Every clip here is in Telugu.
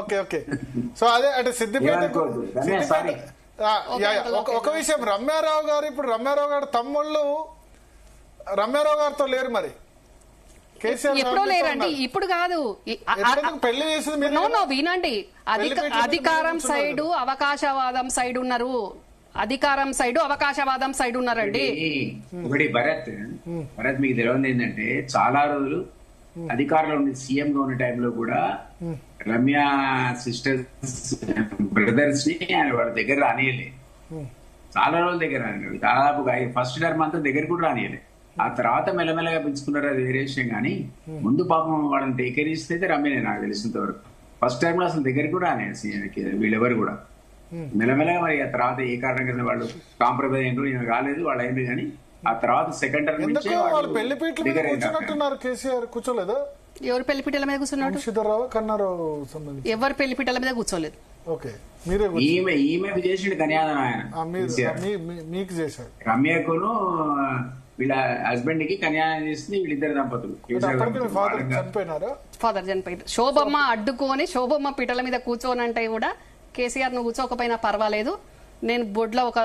Okay okay. సో అదే అంటే సిద్దిపేట ఒక విషయం, రమ్యారావు గారు ఇప్పుడు రమ్యారావు గారు తమ్ముళ్ళు రమ్యారావు గారితో లేరు, మరి కేసీఆర్ ఎప్పుడో లేరండి, ఇప్పుడు కాదు. పెళ్లి చేసింది వినండి, అధికారం సైడు అవకాశవాదం సైడ్ ఉన్నారు, అధికారం సైడు అవకాశవాదం సైడ్ ఉన్నారండి. ఒకటి భరత్ మీకు తెలియదు ఏంటంటే, చాలా రోజులు అధికారంలో ఉండి సీఎం గా ఉన్న టైంలో కూడా రమ్య సిస్టర్స్ బ్రదర్స్ ని వాళ్ళ దగ్గర రానియలే, చాలా రోజుల దగ్గర రానియలేదు. దాదాపు ఫస్ట్ టర్మ్ అంతా దగ్గర కూడా రానియలే. ఆ తర్వాత మెల్లమెల్లగా పెంచుకున్నారు, అది వేరే విషయం. కానీ ముందు పాపం వాళ్ళని టేకరిస్తే రమ్యనే నాకు తెలిసినంత వరకు. ఫస్ట్ టైం లో అసలు దగ్గర కూడా రానియదు వీళ్ళెవరు కూడా. మెల్లమెల్లగా మరి ఆ తర్వాత ఏ కారణంగా వాళ్ళు కాంప్రమైజ్ అయినరు, ఈయన కాలేదు, వాళ్ళు అయింది. కానీ ఆ తర్వాత సెకండ్ టర్మ్ నుంచి కూర్చున్నట్టున్నారు. కేసీఆర్ కూర్చోలేదా? ఎవరు పెళ్లిపీటల మీద కూర్చున్నాడు? ఎవరు పెళ్లిపీటల మీద కూర్చోలేదు. ఈమె చేసిండు కన్యాదానం ఆయన, మీకు చేశారు. రమ్యకును వీళ్ళ హస్బెండ్ కి కన్యాదానం చేసింది వీళ్ళిద్దరు దంపతులు. ఫాదర్ చనిపోయారు. శోభమ్మ అడ్డుకొని శోభమ్మ పీటల మీద కూర్చోనంటే కూడా కేసీఆర్ నువ్వు కూర్చోకపోయినా పర్వాలేదు, నేను బొడ్లో ఒక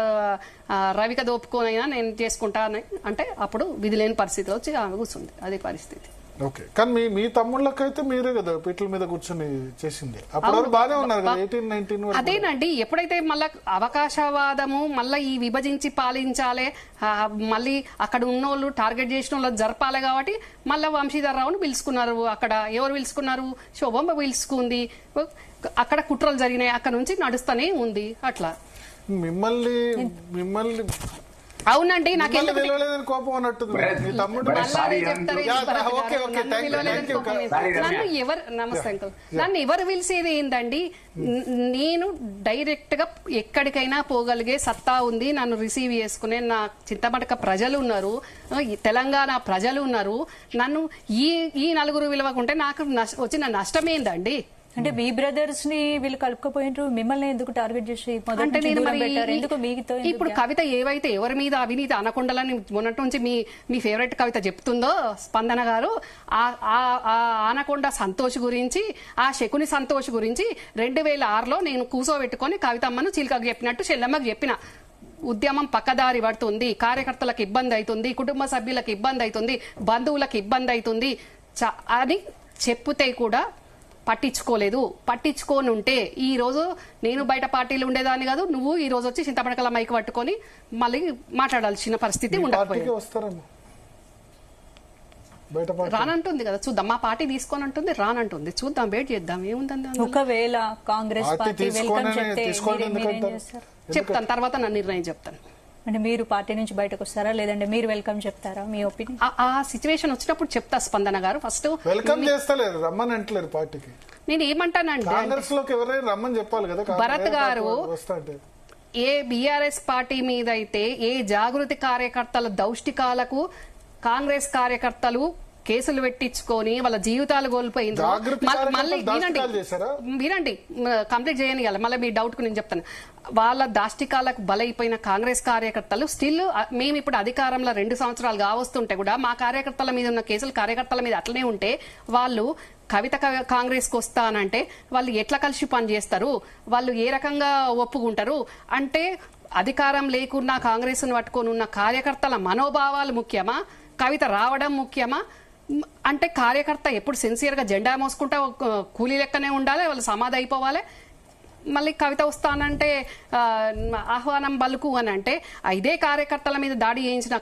రవిక దోపుకోనైనా నేను చేసుకుంటా అంటే అప్పుడు విధి లేని పరిస్థితిలో వచ్చి ఆమె కూర్చుంది. అదే పరిస్థితి. ఓకే, కానీ మీ తమ్ముళ్ళకైతే మీరే కదా పీటల మీద కూర్చొని చేసింది. బాగానే ఉన్నారు కదా 18-19. అదేనండి, ఎప్పుడైతే మళ్ళా అవకాశవాదము మళ్ళీ ఈ విభజించి పాలించాలి, మళ్ళీ అక్కడ ఉన్నోళ్ళు టార్గెట్ చేసిన వాళ్ళు జరపాలి కాబట్టి మళ్ళీ వంశీధర్ రావును పిలుచుకున్నారు. అక్కడ ఎవరు పిలుచుకున్నారు? శోభమ్మ పిలుచుకుంది. అక్కడ కుట్రలు జరిగినాయి, అక్కడ నుంచి నడుస్తూనే ఉంది. అట్లా మిమ్మల్ని అవునండి, నాకు కోపం అన్నట్టుంది. నమస్తే అంకుల్. నన్ను ఎవరు పిలిచేది ఏందండి? నేను డైరెక్ట్ గా ఎక్కడికైనా పోగలిగే సత్తా ఉంది, నన్ను రిసీవ్ చేసుకునే నా చింతమడక ప్రజలు ఉన్నారు, తెలంగాణ ప్రజలు ఉన్నారు. నన్ను ఈ నలుగురు విలువకుంటే నాకు వచ్చిన నష్టమేందండి? అంటే మీ బ్రదర్స్ ని వీళ్ళు కలుపుకపోయినారు, మిమ్మల్ని ఎందుకు టార్గెట్ చేసి ఇప్పుడు కవిత ఏవైతే ఎవరి మీద అవినీతి అనకుండాలని మొన్నటి నుంచి మీ ఫేవరెట్ కవిత చెప్తుందో స్పందన గారు, ఆ ఆనకొండ సంతోష్ గురించి, ఆ శకుని సంతోష్ గురించి 2006లో నేను కూసోబెట్టుకొని కవితమ్మను చిలుకకు చెప్పినట్టు చెల్లెమ్మకు చెప్పిన. ఉద్యమం పక్కదారి పడుతుంది, కార్యకర్తలకు ఇబ్బంది అవుతుంది, కుటుంబ సభ్యులకు ఇబ్బంది అవుతుంది, బంధువులకు ఇబ్బంది అవుతుంది అని చెప్తే కూడా పట్టించుకోలేదు. పట్టించుకోనుంటే ఈ రోజు నేను బయట పార్టీలు ఉండేదాన్ని కాదు, నువ్వు ఈ రోజు వచ్చి చింతపడకల మైక్ పట్టుకొని మళ్ళీ మాట్లాడాల్సిన పరిస్థితి ఉండకపోయింది. రానంటుంది కదా, చూద్దాం. మా పార్టీ తీసుకొని అంటుంది, రానంటుంది, చూద్దాం, వెయిట్ చేద్దాం. ఏముందండి, ఒకవేళ కాంగ్రెస్ పార్టీ చెప్తాను, తర్వాత నా నిర్ణయం చెప్తాను. అంటే మీరు పార్టీ నుంచి బయటకు వస్తారా, లేదంటే మీరు వెల్కమ్ చెప్తారా? మీ ఒపీనియన్ ఆ సిచ్యువేషన్ వచ్చినప్పుడు చెప్తా. స్పందన గారు ఫస్ట్ వెల్కమ్ చేస్తలేరు, రమ్మని అంటలేరు పార్టీకి. నేను ఏమంటానంటే కాంగ్రెస్ లోకి ఎవరైనా రమ్మని చెప్పాలి కదా. భరత్ గారు, ఏ బీఆర్ఎస్ పార్టీ మీద అయితే ఏ జాగృతి కార్యకర్తల దౌష్టికాలకు కాంగ్రెస్ కార్యకర్తలు కేసులు పెట్టించుకొని వాళ్ళ జీవితాలు కోల్పోయింది. మళ్ళీ వినండి, కంప్లీట్ చేయని మళ్ళీ మీ డౌట్ కు నేను చెప్తాను. వాళ్ళ దాష్టికాలకు బలైపోయిన కాంగ్రెస్ కార్యకర్తలు స్టిల్ మేము ఇప్పుడు అధికారంలో 2 సంవత్సరాలు కావస్తుంటే కూడా మా కార్యకర్తల మీద ఉన్న కేసులు కార్యకర్తల మీద అట్లనే ఉంటే వాళ్ళు కవిత కాంగ్రెస్ కు వస్తానంటే వాళ్ళు ఎట్లా కలిసి పనిచేస్తారు, వాళ్ళు ఏ రకంగా ఒప్పుకుంటారు? అంటే అధికారం లేకున్నా కాంగ్రెస్ ను పట్టుకొని ఉన్న కార్యకర్తల మనోభావాలు ముఖ్యమా, కవిత రావడం ముఖ్యమా? అంటే కార్యకర్త ఎప్పుడు సిన్సియర్ గా జెండా మోసుకుంటా కూలీ లెక్కనే ఉండాలి, వాళ్ళు సమాధి అయిపోవాలి. మళ్ళీ కవిత వస్తానంటే ఆహ్వానం బలుకు అని అంటే ఇదే కార్యకర్తల మీద దాడి చేయించిన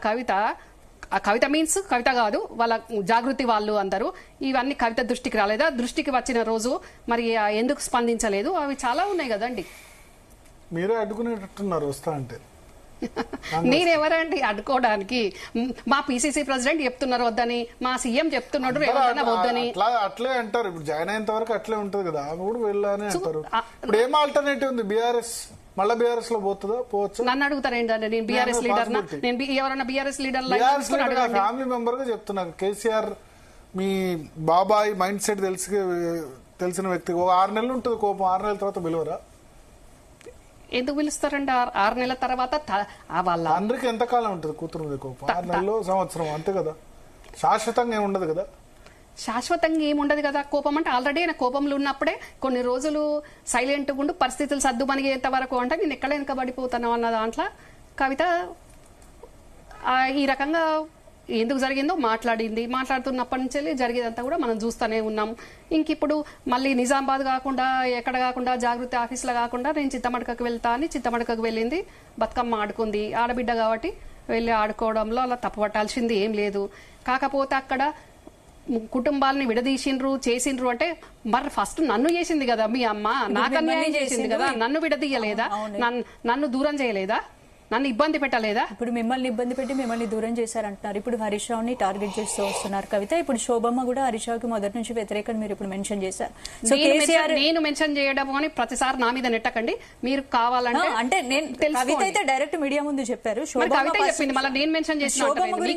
కవిత మీన్స్ కవిత కాదు, వాళ్ళ జాగృతి వాళ్ళు అందరూ. ఇవన్నీ కవిత దృష్టికి రాలేదా? దృష్టికి వచ్చిన రోజు మరి ఎందుకు స్పందించలేదు? అవి చాలా ఉన్నాయి కదండి. మీరే అడ్డుకునేటట్టున్నారు వస్తా అంటే. మీరెవరండి అడ్డుకోవడానికి? మా పిసిసి ప్రెసిడెంట్ చెప్తున్నారు వద్దని, మా సీఎం చెప్తున్నాడు వద్దని. అట్లే అంటారు. ఇప్పుడు జాయిన్ అయ్యేంత వరకు అట్లే ఉంటది కదా, ఆమె కూడా వెళ్ళాలని అంటారు. ఇప్పుడు ఏం ఆల్టర్నేటివ్ ఉంది? బీఆర్ఎస్ మళ్ళీ బీఆర్ఎస్ లో పోతుందా? పోవచ్చు. నన్ను అడుగుతారేంటండి, నేను బీఆర్ఎస్ లీడర్ నా? నేను ఎవరన్నా బీఆర్ఎస్ లీడర్ ఫ్యామిలీ మెంబర్ గా చెప్తున్నారు. కేసీఆర్ మీ బాబాయ్ మైండ్ సెట్ తెలిసిన వ్యక్తి. 6 నెలలు ఉంటుంది కోపం, 6 నెలల తర్వాత పిలవరా? ఎందుకు పిలుస్తారండి? 6 నెలల తర్వాత వాళ్ళ అందరికి ఎంత కాలం ఉంటుంది కూతురు మీద కోపం? 6 నెలలు, సంవత్సరం అంతే కదా, శాశ్వతంగా ఏమి ఉండదు కదా. శాశ్వతంగా ఏముండదు కదా. కోపం అంటే ఆల్రెడీ ఆయన కోపంలో ఉన్నప్పుడే కొన్ని రోజులు సైలెంట్గా ఉండి పరిస్థితులు సర్దుమణిగేంత వరకు అంటే నేను ఎక్కడ వెనకబడిపోతాను అన్న దాంట్లో కవిత ఈ రకంగా ఎందుకు జరిగిందో మాట్లాడుతున్నప్పటి నుంచి జరిగేదంతా కూడా మనం చూస్తూనే ఉన్నాం. ఇంకిప్పుడు మళ్ళీ నిజామాబాద్ కాకుండా ఎక్కడ కాకుండా జాగృతి ఆఫీసులో కాకుండా నేను చింతమడకకు వెళ్తా అని చింతమడకకు వెళ్ళింది. బతుకమ్మ ఆడుకుంది. ఆడబిడ్డ కాబట్టి వెళ్ళి ఆడుకోవడంలో అలా తప్పు పట్టాల్సింది ఏం లేదు. కాకపోతే అక్కడ కుటుంబాలని విడదీసిండ్రు చేసిండ్రు అంటే మరి ఫస్ట్ నన్ను చేసింది కదా మీ అమ్మ, నాకు అన్యాయం చేసింది కదా, నన్ను విడదీయలేదా, నన్ను దూరం చేయలేదా, నన్ను ఇబ్బంది పెట్టలేదా? ఇప్పుడు మిమ్మల్ని ఇబ్బంది పెట్టి మిమ్మల్ని దూరం చేశారంటున్నారు. ఇప్పుడు హరీష్ రావుని టార్గెట్ చేస్తూ వస్తున్నారు కవిత. ఇప్పుడు శోభమ్మ కూడా హరీష్ రావుకి మొదటి నుంచి వ్యతిరేకం మీరు ఇప్పుడు మెన్షన్ చేశారు. సో నేను మెన్షన్ చేయడం అని ప్రతిసారి నా మీద నెట్టకండి. మీరు కావాలంటే అంటే నేను కవిత అయితే డైరెక్ట్ మీడియా ముందు చెప్పారు. కవిత చెప్పింది, మళ్ళీ నేను మెన్షన్ చేసిన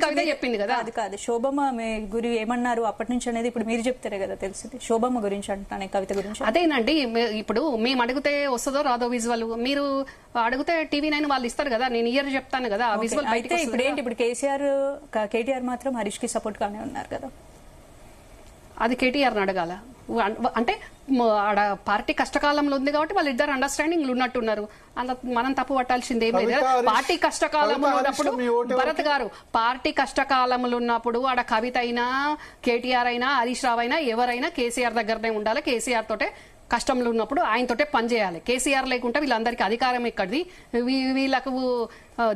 కవిత చెప్పింది కదా. అది కాదు, శోభమ్మ గురి ఏమన్నారు అప్పటి నుంచి అనేది ఇప్పుడు మీరు చెప్తారే కదా తెలిసింది. శోభమ్మ గురించి అంటున్నాను, కవిత గురించి. అదేనండి, ఇప్పుడు మేము అడిగితే వస్తుందో రాదో విజువల్, మీరు అడిగితే టీవీ9 వాళ్ళు ఇస్తారు కదా, నేను ఇయర్ చెప్తాను కదా విజువల్. అయితే ఇప్పుడు ఏంటి, ఇప్పుడు కేటీఆర్ మాత్రం హరీష్ కి సపోర్ట్ గానే ఉన్నారు కదా. అది కేటీఆర్ అడగాల. అంటే ఆడ పార్టీ కష్టకాలంలో ఉంది కాబట్టి వాళ్ళిద్దరు అండర్స్టాండింగ్ ఉన్నట్టున్నారు. మనం తప్పు పట్టాల్సింది ఏం లేదు. పార్టీ కష్టకాలంలో ఉన్నప్పుడు భరత్ గారు, పార్టీ కష్టకాలంలో ఉన్నప్పుడు ఆడ కవిత అయినా కేటీఆర్ అయినా హరీష్ రావు అయినా ఎవరైనా కేసీఆర్ దగ్గరనే ఉండాలి. కేసీఆర్ తోటే కష్టంలో ఉన్నప్పుడు ఆయనతోటే పనిచేయాలి. కేసీఆర్ లేకుంటే వీళ్ళందరికీ అధికారం ఎక్కడిది, వీళ్ళకు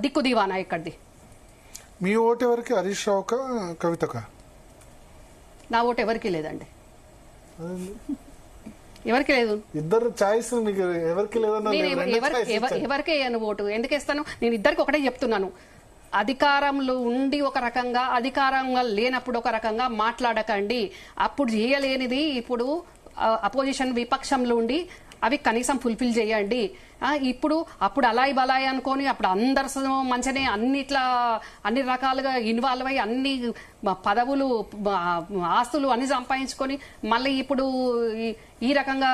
దిక్కు దివానా ఎక్కడిది? మీ ఓటు ఎవరికి, హరీష్ రావుకా కవితకా? నా ఓటు ఎవరికి లేదండి, ఎవరికి లేదు. ఇద్దరు చాయిస్ మీకు ఎవరికి ఎవరికి వేయను ఓటు. ఎందుకు వేస్తాను? నేను ఇద్దరికి ఒకటే చెప్తున్నాను. అధికారంలో ఉండి ఒక రకంగా, అధికారంగా లేనప్పుడు ఒక రకంగా మాట్లాడకండి. అప్పుడు చేయలేనిది ఇప్పుడు అపోజిషన్ విపక్షంలో ఉండి అవి కనీసం ఫుల్ఫిల్ చేయండి. అప్పుడు అలాయి బలాయి అనుకొని అప్పుడు అందరు మంచిగానే అన్ని రకాలుగా ఇన్వాల్వ్ అయ్యి అన్ని పదవులు ఆస్తులు అన్ని సంపాదించుకొని మళ్ళీ ఇప్పుడు ఈ రకంగా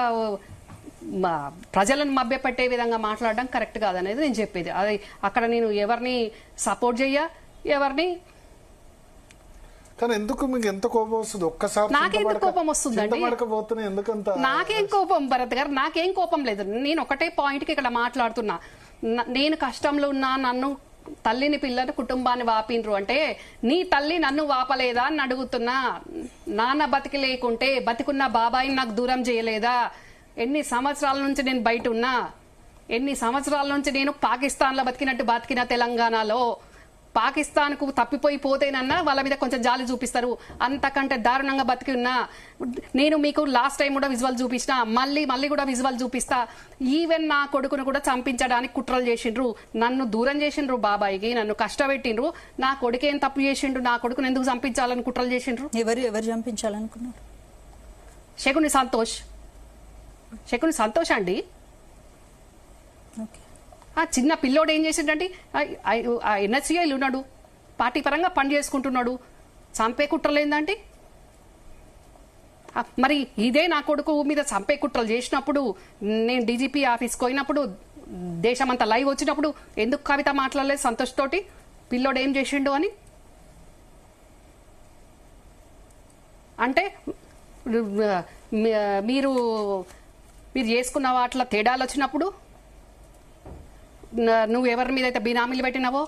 ప్రజలను మభ్యపెట్టే విధంగా మాట్లాడడం కరెక్ట్ కాదనేది నేను చెప్పేది. అది అక్కడ నేను ఎవరిని సపోర్ట్ చెయ్య, ఎవరిని. కానీ ఎందుకు మీకు ఎంత కోపం వస్తుంది? ఒక్కసారి నాకెందుకు కోపం వస్తుందండి? నాకేం కోపం భరత్ గారు, నాకేం కోపం లేదు. నేను ఒకటే పాయింట్ కి ఇక్కడ మాట్లాడుతున్నా. నేను కష్టంలో ఉన్నా, నన్ను తల్లిని పిల్లని కుటుంబాన్ని వాపిండ్రు అంటే నీ తల్లి నన్ను వాపలేదా అని అడుగుతున్నా. నాన్న బతికి లేకుంటే బతికున్న బాబాయిని నాకు దూరం చేయలేదా? ఎన్ని సంవత్సరాల నుంచి నేను బయట ఉన్నా, ఎన్ని సంవత్సరాల నుంచి నేను పాకిస్తాన్ లో బతికిన తెలంగాణలో పాకిస్తాన్ కు తప్పిపోతేనన్నా వాళ్ళ మీద కొంచెం జాలి చూపిస్తారు. అంతకంటే దారుణంగా బతికి ఉన్నా. నేను మీకు లాస్ట్ టైం కూడా విజువల్ చూపించిన, మళ్ళీ కూడా విజువల్ చూపిస్తా. ఈవెన్ నా కొడుకును కూడా చంపించడానికి కుట్రలు చేసిండ్రు, నన్ను దూరం చేసిండ్రు బాబాయికి, నన్ను కష్టపెట్టిండ్రు. నా కొడుకు ఏం తప్పు చేసిండ్రు? నా కొడుకును ఎందుకు చంపించాలని కుట్రలు చేసిండ్రు? ఎవరు చంపించాలనుకున్నారు? శకుని సంతోష్ అండి. ఆ చిన్న పిల్లోడు ఏం చేసిండంటే ఎన్హెచ్ఐలు ఉన్నాడు, పార్టీ పరంగా పని చేసుకుంటున్నాడు, చంపే కుట్రలు ఏందంటే? మరి ఇదే నా కొడుకు మీద చంపే కుట్రలు చేసినప్పుడు, నేను డీజీపీ ఆఫీస్కి పోయినప్పుడు, దేశమంతా లైవ్ వచ్చినప్పుడు ఎందుకు కవిత మాట్లాడలేదు సంతోష్ తోటి పిల్లోడు ఏం చేసిండు అని? అంటే మీరు చేసుకున్న వాటిలో తేడాలు వచ్చినప్పుడు, నువ్వు ఎవరి మీద అయితే బినామీలు పెట్టినావో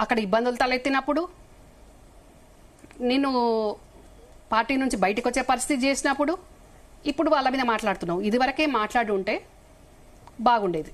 అక్కడ ఇబ్బందులు తలెత్తినప్పుడు, నిన్ను పార్టీ నుంచి బయటకు వచ్చే పరిస్థితి చేసినప్పుడు ఇప్పుడు వాళ్ళ మీద మాట్లాడుతున్నావు. ఇదివరకే మాట్లాడి ఉంటే బాగుండేది.